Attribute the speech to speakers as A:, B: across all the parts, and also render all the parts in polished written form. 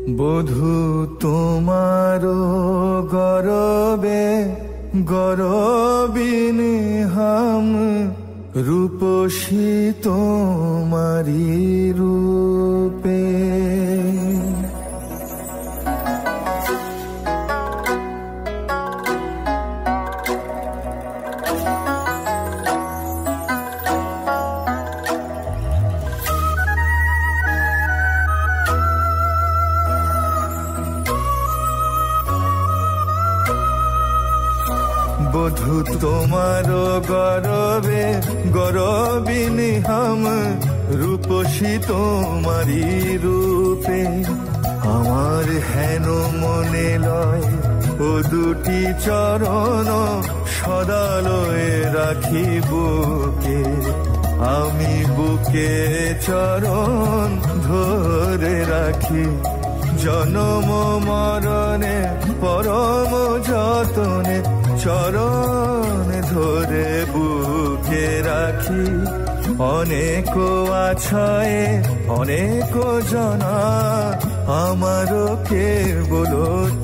A: বধূ তোমারো গরবে গরবিনী হাম, রূপসী তোমারি রূপে। বধূ তোমার গরবে গরবিনী হাম, রূপসী তোমারি রূপে। আমার হেন মনে লয় ও দুটি চরণ, সদালয়ে রাখি বুকে। আমি বুকে চরণ ধরে রাখি, জনম মরণে পরম যতনে চরণ ধরে বুকে রাখি। অনেক আছায়ে অনেক জনা, আমারও কেবল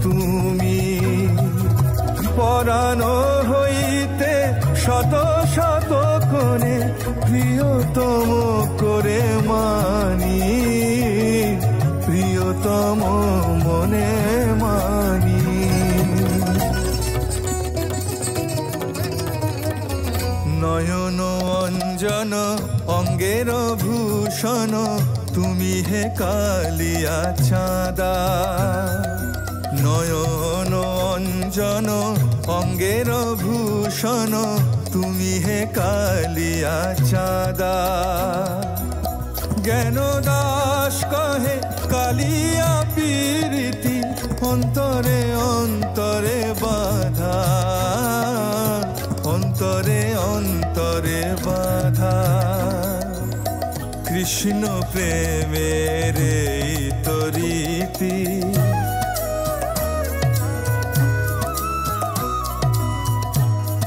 A: তুমি। পরাণ হইতে শত শত কোণে প্রিয়তম করে মানি, প্রিয়তম মনে মানি। নয়ন অঞ্জন অঙ্গের ভূষণ, তুমি হে কালিয়া চাঁদা। নয়ন অঞ্জন অঙ্গের ভূষণ, তুমি হে কালিয়া চাঁদা। জ্ঞান দাস কহে কালিয়া পীরিতি, অন্তরে অন্তরে বাধা, অন্তরে অন্তরে বাধা। কৃষ্ণ প্রেমের এই তো রীতি,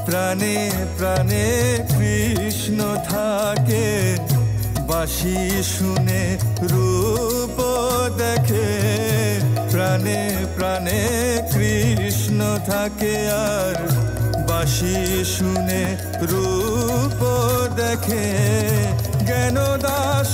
A: প্রাণে প্রাণে কৃষ্ণ থাকে। বাঁশি শুনে রূপ দেখে, প্রাণে প্রাণে কৃষ্ণ থাকে। আর বাঁশি শুনে রূপ দেখে। জ্ঞান দাস